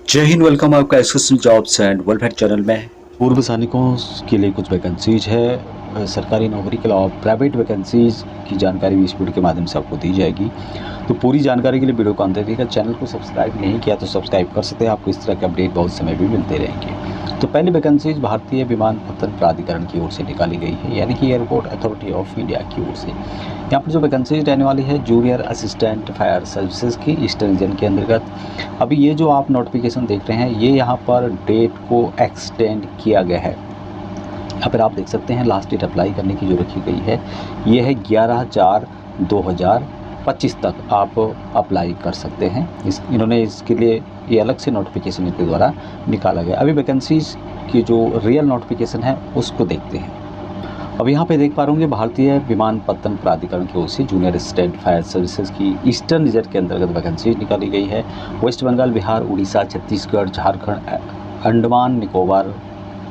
जय हिंद। वेलकम आपका SS jobs and welfare channel में। पूर्व सैनिकों के लिए कुछ वैकेंसीज है। सरकारी नौकरी के अलावा प्राइवेट वैकेंसीज की जानकारी भी इस वीडियो के माध्यम से आपको दी जाएगी। तो पूरी जानकारी के लिए वीडियो को अंत तक देखिएगा। चैनल को सब्सक्राइब नहीं किया तो सब्सक्राइब कर सकते हैं, आपको इस तरह के अपडेट बहुत समय भी मिलते रहेंगे। तो पहली वैकेंसीज भारतीय विमानपत्तन प्राधिकरण की ओर से निकाली गई है, यानी कि एयरपोर्ट अथॉरिटी ऑफ इंडिया की ओर से। यहाँ पर जो वैकेंसीज रहने वाली है जूनियर असिस्टेंट फायर सर्विसेज की ईस्टर्न रीजन के अंतर्गत। अभी ये जो आप नोटिफिकेशन देख रहे हैं ये यहाँ पर डेट को एक्सटेंड किया गया है। यहाँ पर आप देख सकते हैं लास्ट डेट अप्लाई करने की जो रखी गई है ये है 11/4/2025 तक आप अप्लाई कर सकते हैं। इन्होंने इसके लिए ये अलग से नोटिफिकेशन इनके द्वारा निकाला गया। अभी वैकेंसीज की जो रियल नोटिफिकेशन है उसको देखते हैं। अब यहाँ पे देख पा रहे होंगे भारतीय विमानपत्तन प्राधिकरण की ओर से जूनियर असिस्टेंट फायर सर्विसेज की ईस्टर्न रीजन के अंतर्गत वैकेंसी निकाली गई है। वेस्ट बंगाल, बिहार, उड़ीसा, छत्तीसगढ़, झारखंड, अंडमान निकोबार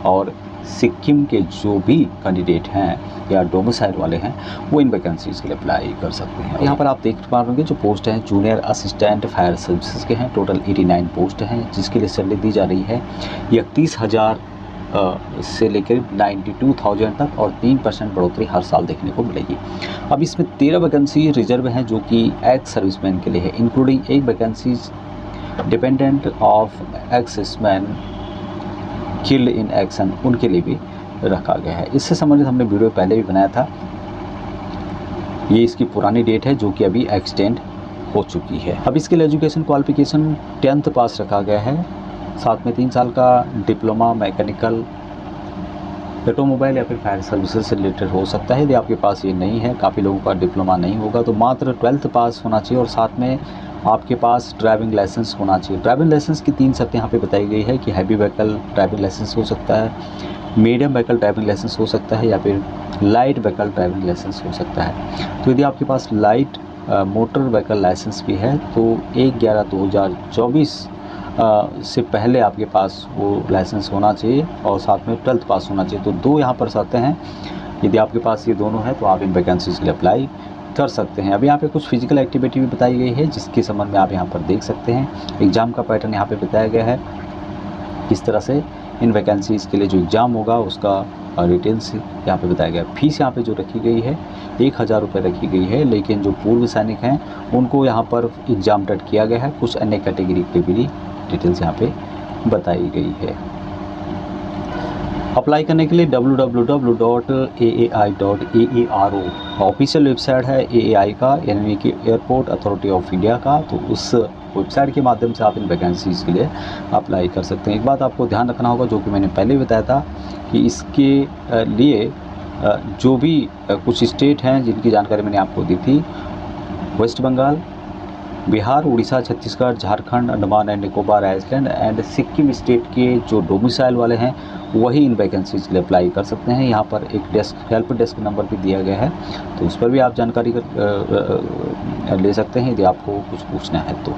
और सिक्किम के जो भी कैंडिडेट हैं या डोमिसाइल वाले हैं वो इन वैकेंसीज़ के लिए अप्लाई कर सकते हैं। यहाँ पर आप देख पा रहे होंगे जो पोस्ट हैं जूनियर असिस्टेंट फायर सर्विसेज के हैं। टोटल 89 पोस्ट हैं जिसके लिए सैलरी दी जा रही है 31,000 से लेकर 92,000 तक और 3% बढ़ोतरी हर साल देखने को मिलेगी। अब इसमें 13 वैकेंसी रिजर्व हैं जो कि एक्स सर्विसमैन के लिए है, इंक्लूडिंग एक vacancy dependent of ex serviceman killed in action, उनके लिए भी रखा गया है। इससे संबंधित हमने वीडियो पहले भी बनाया था। ये इसकी पुरानी डेट है जो कि अभी एक्सटेंड हो चुकी है। अब इसके लिए एजुकेशन क्वालिफिकेशन 10th पास रखा गया है, साथ में 3 साल का डिप्लोमा मैकेनिकल, ऑटोमोबाइल या फिर फायर सर्विसेज से रिलेटेड हो सकता है। यदि आपके पास ये नहीं है, काफ़ी लोगों का डिप्लोमा नहीं होगा, तो मात्र 12th पास होना चाहिए और साथ में आपके पास ड्राइविंग लाइसेंस होना चाहिए। ड्राइविंग लाइसेंस की 3 शर्तें यहाँ पे बताई गई है कि हैवी व्हीकल ड्राइविंग लाइसेंस हो सकता है, मीडियम व्हीकल ड्राइविंग लाइसेंस हो सकता है या फिर लाइट व्हीकल ड्राइविंग लाइसेंस हो सकता है। तो यदि आपके पास लाइट मोटर व्हीकल लाइसेंस भी है तो 1/11/2024 से पहले आपके पास वो लाइसेंस होना चाहिए और साथ में 12th पास होना चाहिए। तो 2 यहाँ पर शर्तें हैं। यदि आपके पास ये दोनों है तो आप इन वैकेंसीज़ के लिए अप्लाई कर सकते हैं। अब यहाँ पे कुछ फिजिकल एक्टिविटी भी बताई गई है जिसके संबंध में आप यहाँ पर देख सकते हैं। एग्ज़ाम का पैटर्न यहाँ पे बताया गया है, किस तरह से इन वैकेंसीज़ के लिए जो एग्ज़ाम होगा उसका डिटेल्स यहाँ पे बताया गया। फीस यहाँ पे जो रखी गई है 1,000 रुपये रखी गई है, लेकिन जो पूर्व सैनिक हैं उनको यहाँ पर एग्ज़ाम डेट किया गया है। कुछ अन्य कैटेगरी के भी डिटेल्स यहाँ पे बताई गई है। अप्लाई करने के लिए www.aai.aero ऑफिशियल वेबसाइट है AAI का, यानी कि एयरपोर्ट अथॉरिटी ऑफ इंडिया का। तो उस वेबसाइट के माध्यम से आप इन वैकेंसीज़ के लिए अप्लाई कर सकते हैं। एक बात आपको ध्यान रखना होगा जो कि मैंने पहले भी बताया था कि इसके लिए जो भी कुछ स्टेट हैं जिनकी जानकारी मैंने आपको दी थी, West Bengal, Bihar, Orissa, Chhattisgarh, Jharkhand, Andaman and Nicobar island and Sikkim state के जो डोमिसाइल वाले हैं वही इन वैकेंसीज़ के लिए अप्लाई कर सकते हैं। यहाँ पर एक हेल्प डेस्क नंबर भी दिया गया है, तो उस पर भी आप जानकारी ले सकते हैं यदि आपको कुछ पूछना है तो।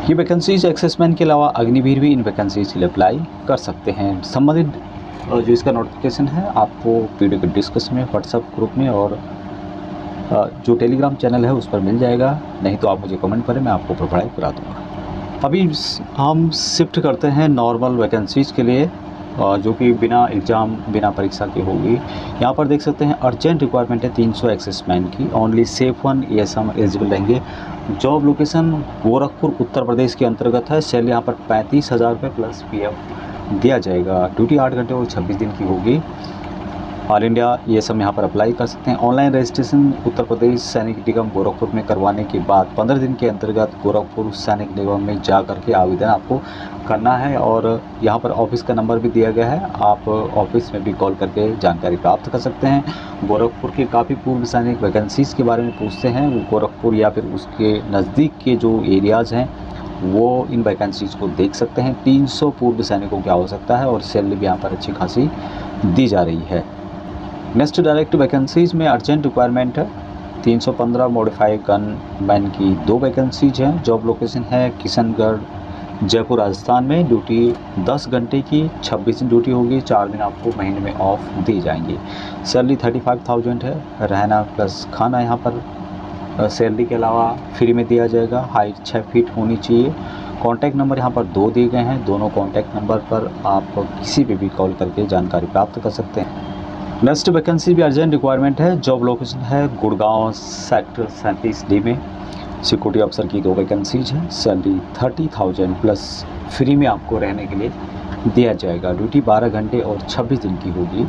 ये वैकेंसीज एक्सेसमैन के अलावा अग्निवीर भी इन वैकेंसीज़ के लिए अप्लाई कर सकते हैं। संबंधित जो इसका नोटिफिकेशन है आपको वीडियो के डिस्कशन में, व्हाट्सएप ग्रुप में और जो टेलीग्राम चैनल है उस पर मिल जाएगा, नहीं तो आप मुझे कमेंट करें, मैं आपको प्रोवाइड करा दूँगा। अभी हम शिफ्ट करते हैं नॉर्मल वैकेंसीज़ के लिए जो कि बिना एग्ज़ाम बिना परीक्षा की होगी। यहाँ पर देख सकते हैं अर्जेंट रिक्वायरमेंट है 300 एक्सेसमैन की, ओनली सेफ वन यस हम एलिजिबल रहेंगे। जॉब लोकेशन गोरखपुर उत्तर प्रदेश के अंतर्गत है। सैलरी यहाँ पर 35,000 रुपये प्लस PF दिया जाएगा। ड्यूटी 8 घंटे और 26 दिन की होगी। ऑल इंडिया ये सब यहाँ पर अप्लाई कर सकते हैं। ऑनलाइन रजिस्ट्रेशन उत्तर प्रदेश सैनिक निगम गोरखपुर में करवाने के बाद 15 दिन के अंतर्गत गोरखपुर सैनिक निगम में जा करके आवेदन आपको करना है और यहाँ पर ऑफिस का नंबर भी दिया गया है, आप ऑफिस में भी कॉल करके जानकारी प्राप्त कर सकते हैं। गोरखपुर के काफ़ी पूर्व सैनिक वैकेंसीज़ के बारे में पूछते हैं, गोरखपुर या फिर उसके नज़दीक के जो एरियाज़ हैं वो इन वैकेंसीज़ को देख सकते हैं। 300 पूर्व सैनिकों की आवश्यकता है और सैलरी भी यहाँ पर अच्छी खासी दी जा रही है। नेक्स्ट डायरेक्ट वैकेंसीज़ में अर्जेंट रिक्वायरमेंट है 315 मॉडिफाइड गन मैन की 2 वैकेंसीज हैं। जॉब लोकेशन है किशनगढ़, जयपुर, राजस्थान में। ड्यूटी 10 घंटे की 26 दिन ड्यूटी होगी, 4 दिन आपको महीने में ऑफ दी जाएंगी। सैलरी 35,000 है, रहना प्लस खाना यहाँ पर सैलरी के अलावा फ्री में दिया जाएगा। हाइट 6 फीट होनी चाहिए कॉन्टैक्ट नंबर यहाँ पर 2 दिए गए हैं। दोनों कॉन्टैक्ट नंबर पर आप किसी पे भी कॉल करके जानकारी प्राप्त कर सकते हैं। नेक्स्ट वैकेंसी भी अर्जेंट रिक्वायरमेंट है। जॉब लोकेशन है गुड़गांव सेक्टर 37D में। सिक्योरिटी ऑफिसर की 2 वैकेंसीज हैं। सैलरी 30,000 प्लस फ्री में आपको रहने के लिए दिया जाएगा। ड्यूटी 12 घंटे और 26 दिन की होगी।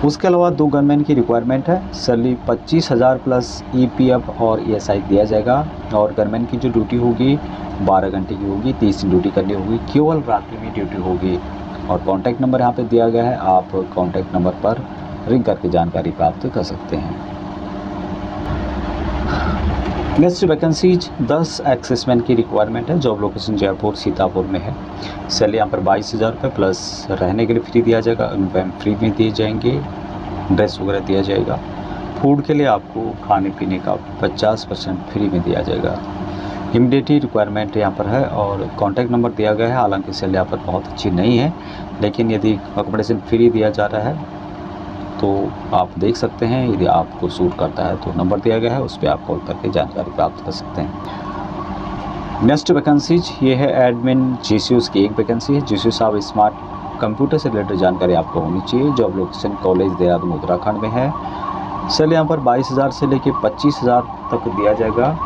उसके अलावा 2 गनमैन की रिक्वायरमेंट है। सैलरी 25,000 प्लस EPF और ESI दिया जाएगा। और गनमैन की जो ड्यूटी होगी 12 घंटे की होगी, 30 दिन ड्यूटी करनी होगी, केवल रात्रि में ड्यूटी होगी। और कॉन्टैक्ट नंबर यहाँ पे दिया गया है, आप कॉन्टैक्ट नंबर पर रिंग करके जानकारी प्राप्त कर सकते हैं। नेक्स्ट वैकेंसीज 10 एक्सेसमैन की रिक्वायरमेंट है। जॉब लोकेशन जयपुर सीतापुर में है। सैलरी यहाँ पर 22,000 रुपये प्लस रहने के लिए फ्री दिया जाएगा, फ्री में दिए जाएंगे, ड्रेस वगैरह दिया जाएगा। फूड के लिए आपको खाने पीने का 50% फ्री में दिया जाएगा। इमीडिएटली रिक्वायरमेंट यहाँ पर है और कॉन्टैक्ट नंबर दिया गया है। हालांकि सैलरी यहाँ पर बहुत अच्छी नहीं है, लेकिन यदि अकोमोडेशन फ्री दिया जा रहा है तो आप देख सकते हैं। यदि आपको सूट करता है तो नंबर दिया गया है, उस पर आप कॉल करके जानकारी प्राप्त कर सकते हैं। नेक्स्ट वैकेंसीज ये है एडमिन GCUs की 1 वैकेंसी है। GCUs आप स्मार्ट कंप्यूटर से रिलेटेड जानकारी आपको होनी चाहिए। Job location college Dehradun Uttarakhand में है। सैलरी यहाँ पर 22,000 से लेकर 25,000 तक दिया जाएगा।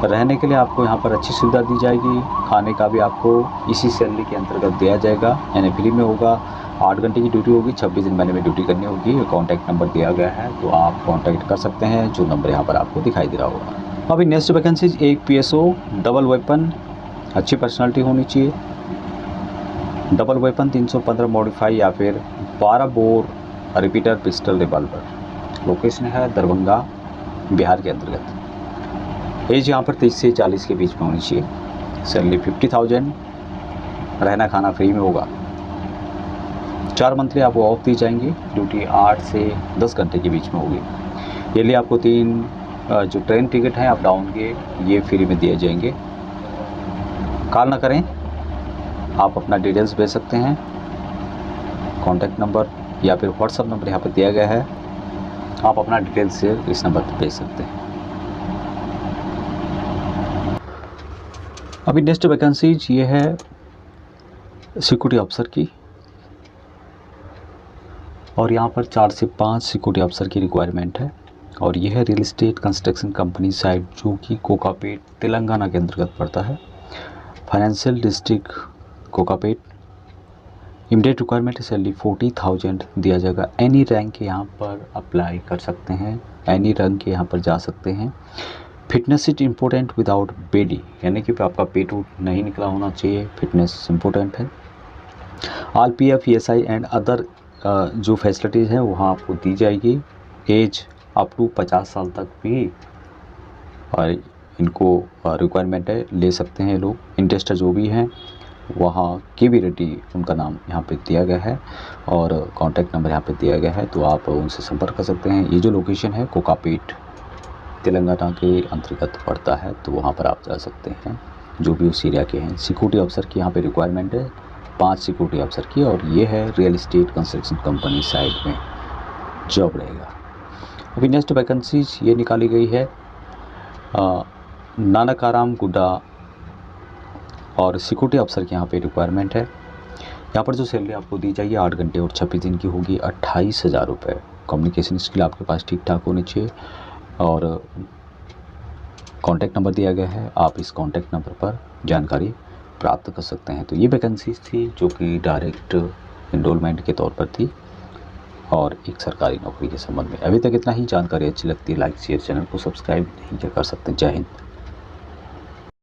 रहने के लिए आपको यहाँ पर अच्छी सुविधा दी जाएगी। खाने का भी आपको इसी सैलरी के अंतर्गत दिया जाएगा, यानी फ्री में होगा। 8 घंटे की ड्यूटी होगी, 26 दिन महीने में ड्यूटी करनी होगी। कॉन्टैक्ट नंबर दिया गया है, तो आप कॉन्टैक्ट कर सकते हैं, जो नंबर यहाँ पर आपको दिखाई दे रहा होगा। अभी next vacancies 1 PSO double weapon, अच्छी पर्सनालिटी होनी चाहिए। डबल वेपन 315 मॉडिफाई या फिर 12 bore repeater pistol revolver. Location है दरभंगा बिहार के अंतर्गत। एज यहाँ पर 30 से 40 के बीच में होनी चाहिए। सैलरी 50,000, रहना खाना फ्री में होगा। 4 मंथली आपको ऑफ दी जाएंगी। ड्यूटी 8 से 10 घंटे के बीच में होगी। ये लिए आपको 3 जो ट्रेन टिकट हैं अप डाउन के, ये फ्री में दिए जाएंगे। कॉल ना करें, आप अपना डिटेल्स भेज सकते हैं। कॉन्टैक्ट नंबर या फिर व्हाट्सअप नंबर यहाँ पर दिया गया है, आप अपना डिटेल्स से इस नंबर पर भेज सकते हैं। अभी नेक्स्ट वैकेंसीज ये है सिक्योरिटी ऑफिसर की, और यहाँ पर 4 से 5 सिक्योरिटी ऑफिसर की रिक्वायरमेंट है। और यह है real estate construction company site, जो कि कोकापेट तेलंगाना के अंतर्गत पड़ता है। Financial district Kokapet. Immediate requirement है। सैलरी 40,000 दिया जाएगा। एनी रैंक के यहाँ पर अप्लाई कर सकते हैं, एनी रैंक के यहाँ पर जा सकते हैं। फिटनेस इज इम्पोर्टेंट विदाउट बेडी, यानी कि आपका पेट नहीं निकला होना चाहिए। फिटनेस इम्पोर्टेंट है। All PF ESI and other जो फैसिलिटीज़ हैं वहाँ आपको दी जाएगी। एज अप टू 50 साल तक भी और इनको रिक्वायरमेंट है, ले सकते हैं लोग। इंटरेस्टेड जो भी हैं वहाँ KV रेड्डी उनका नाम यहाँ पे दिया गया है और कॉन्टैक्ट नंबर यहाँ पे दिया गया है, तो आप उनसे संपर्क कर सकते हैं। ये जो लोकेशन है कोकापेट तेलंगाना के अंतर्गत पड़ता है, तो वहाँ पर आप जा सकते हैं, जो भी उस एरिया के हैं। सिक्योरिटी ऑफिसर की यहाँ पे रिक्वायरमेंट है, 5 सिक्योरिटी ऑफिसर की, और ये है real estate construction company side में जॉब रहेगा। अभी नेक्स्ट वैकेंसीज ये निकाली गई है नानकाराम गुड्डा, और सिक्योरिटी ऑफिसर की यहाँ पे रिक्वायरमेंट है। यहाँ पर जो सैलरी आपको दी जाएगी 8 घंटे और 26 दिन की होगी, 28,000 रुपये। कम्युनिकेशन स्किल आपके पास ठीक ठाक होनी चाहिए और कॉन्टैक्ट नंबर दिया गया है, आप इस कॉन्टैक्ट नंबर पर जानकारी प्राप्त कर सकते हैं। तो ये वैकेंसीज थी जो कि डायरेक्ट एनरोलमेंट के तौर पर थी और एक सरकारी नौकरी के संबंध में। अभी तक इतना ही। जानकारी अच्छी लगती है लाइक शेयर, चैनल को सब्सक्राइब नहीं किया कर सकते। जय हिंद।